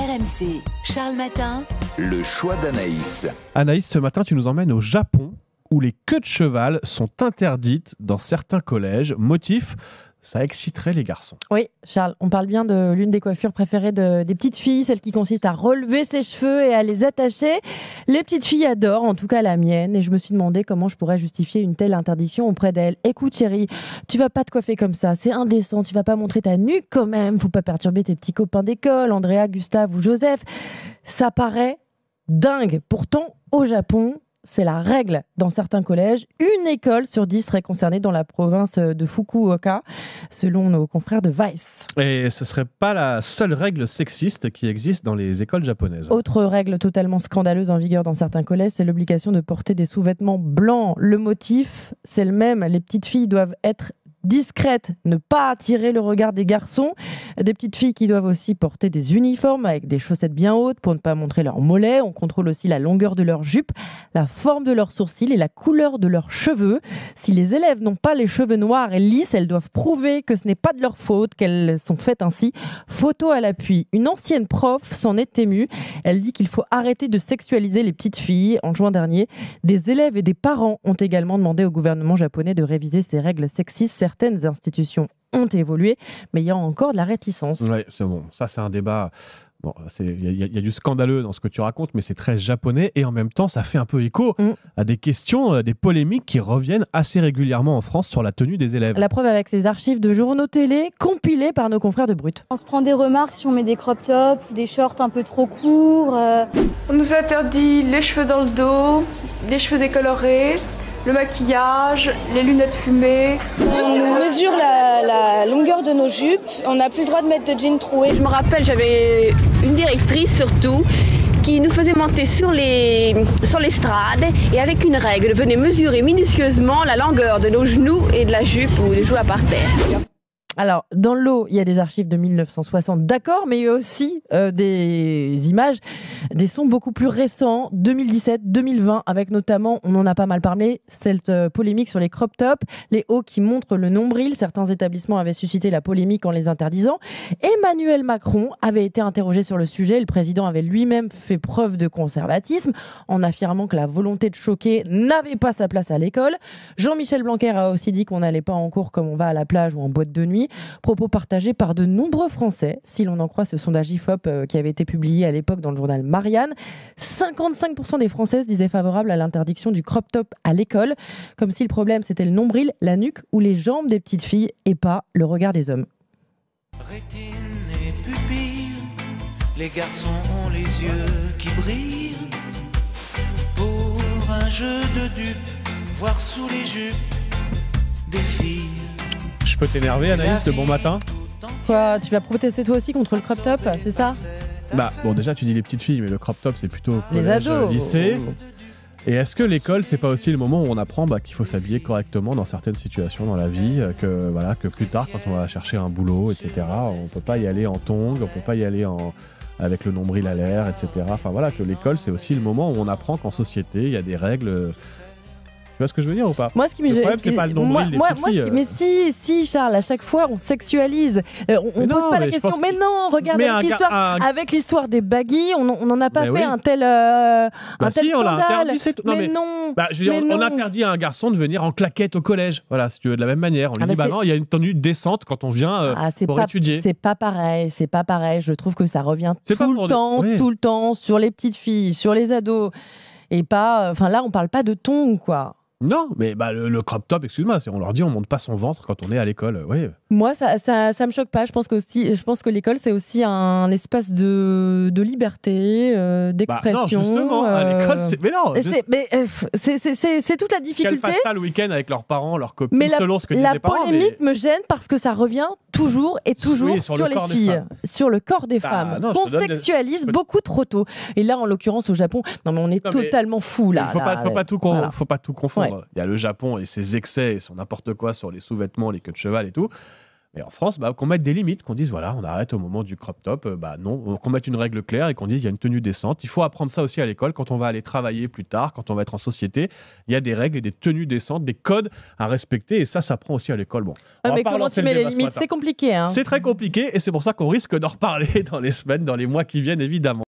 RMC, Charles Matin. Le choix d'Anaïs. Anaïs, ce matin, tu nous emmènes au Japon, où les queues de cheval sont interdites dans certains collèges. Motif, ça exciterait les garçons. Oui, Charles, on parle bien de l'une des coiffures préférées des petites filles, celle qui consiste à relever ses cheveux et à les attacher. Les petites filles adorent, en tout cas la mienne, et je me suis demandé comment je pourrais justifier une telle interdiction auprès d'elles. Écoute chérie, tu vas pas te coiffer comme ça, c'est indécent, tu vas pas montrer ta nuque quand même, faut pas perturber tes petits copains d'école, Andrea, Gustave ou Joseph. Ça paraît dingue. Pourtant, au Japon, c'est la règle dans certains collèges. Une école sur 10 serait concernée dans la province de Fukuoka, selon nos confrères de Vice. Et ce serait pas la seule règle sexiste qui existe dans les écoles japonaises. Autre règle totalement scandaleuse en vigueur dans certains collèges, c'est l'obligation de porter des sous-vêtements blancs. Le motif, c'est le même. Les petites filles doivent être discrètes, ne pas attirer le regard des garçons. Des petites filles qui doivent aussi porter des uniformes avec des chaussettes bien hautes pour ne pas montrer leurs mollets. On contrôle aussi la longueur de leur jupe, la forme de leurs sourcils et la couleur de leurs cheveux. Si les élèves n'ont pas les cheveux noirs et lisses, elles doivent prouver que ce n'est pas de leur faute, qu'elles sont faites ainsi. Photo à l'appui. Une ancienne prof s'en est émue. Elle dit qu'il faut arrêter de sexualiser les petites filles. En juin dernier, des élèves et des parents ont également demandé au gouvernement japonais de réviser ces règles sexistes. Certaines institutions ont évolué, mais il y a encore de la réticence. Oui, c'est bon. Ça, c'est un débat. Bon, il y a du scandaleux dans ce que tu racontes, mais c'est très japonais et en même temps, ça fait un peu écho à des questions, des polémiques qui reviennent assez régulièrement en France sur la tenue des élèves. La preuve avec ces archives de journaux télé compilées par nos confrères de Brut. On se prend des remarques si on met des crop tops ou des shorts un peu trop courts. On nous interdit les cheveux dans le dos, les cheveux décolorés, le maquillage, les lunettes fumées. On nous mesure la longueur de nos jupes, on n'a plus le droit de mettre de jeans troués. Je me rappelle, j'avais une directrice surtout qui nous faisait monter sur l'estrade et avec une règle venait mesurer minutieusement la longueur de nos genoux et de la jupe ou des joues à par terre. Alors, dans le lot, il y a des archives de 1960, d'accord, mais il y a aussi des images, des sons beaucoup plus récents, 2017, 2020, avec notamment, on en a pas mal parlé, cette polémique sur les crop tops, les hauts qui montrent le nombril. Certains établissements avaient suscité la polémique en les interdisant. Emmanuel Macron avait été interrogé sur le sujet. Le président avait lui-même fait preuve de conservatisme en affirmant que la volonté de choquer n'avait pas sa place à l'école. Jean-Michel Blanquer a aussi dit qu'on n'allait pas en cours comme on va à la plage ou en boîte de nuit. Propos partagés par de nombreux Français, si l'on en croit ce sondage IFOP qui avait été publié à l'époque dans le journal Marianne. 55% des Françaises disaient favorables à l'interdiction du crop top à l'école, comme si le problème c'était le nombril, la nuque ou les jambes des petites filles et pas le regard des hommes. Rétine et pupille, les garçons ont les yeux qui brillent. Pour un jeu de dupes, voir sous les jupes des filles. Je peux t'énerver, Anaïs, de bon matin? Quoi, tu vas protester toi aussi contre le crop top, c'est ça? Bah, bon, déjà, tu dis les petites filles, mais le crop top, c'est plutôt collège, les ados, lycée. Et est-ce que l'école, c'est pas aussi le moment où on apprend qu'il faut s'habiller correctement dans certaines situations dans la vie, que plus tard, quand on va chercher un boulot, etc., on peut pas y aller en tongs, on peut pas y aller avec le nombril à l'air, etc. Enfin voilà, que l'école, c'est aussi le moment où on apprend qu'en société, il y a des règles. Tu vois ce que je veux dire ou pas? Moi, ce qui me Le problème, c'est pas le nombril des petites filles. Mais si, Charles, à chaque fois, on sexualise. On ne pose pas la question. Mais non, regarde, avec l'histoire des baggy, on n'en a pas fait un tel si, on l'a scandale. interdit, c'est tout. Mais non. On interdit à un garçon de venir en claquette au collège. Voilà, si tu veux, de la même manière. On lui dit, non, il y a une tenue décente quand on vient pour étudier. C'est pas pareil. Je trouve que ça revient tout le temps sur les petites filles, sur les ados. Et pas. Enfin, là, on parle pas de ton, quoi. Non, mais le crop top, excuse-moi, on leur dit on monte pas son ventre quand on est à l'école. Oui. Moi, ça me choque pas. Je pense que l'école, c'est aussi un espace de liberté, d'expression. Non, justement, à l'école, mais non. C'est toute la difficulté. Qu'elles fassent ça le week-end avec leurs parents, leurs copines, selon ce que disent les parents. La polémique me gêne parce que ça revient toujours sur les filles, sur le corps des femmes. On sexualise beaucoup trop tôt. Et là, en l'occurrence, au Japon, on est totalement fou là. Faut pas tout confondre. Il y a le Japon et ses excès et son n'importe quoi sur les sous-vêtements, les queues de cheval et tout. Et en France, qu'on mette des limites, qu'on dise voilà, on arrête au moment du crop top, non, qu'on mette une règle claire et qu'on dise il y a une tenue décente. Il faut apprendre ça aussi à l'école quand on va aller travailler plus tard, quand on va être en société. Il y a des règles et des tenues décentes, des codes à respecter et ça s'apprend aussi à l'école. Bon, mais comment tu mets les limites ? C'est compliqué. C'est très compliqué et c'est pour ça qu'on risque d'en reparler dans les semaines, dans les mois qui viennent évidemment.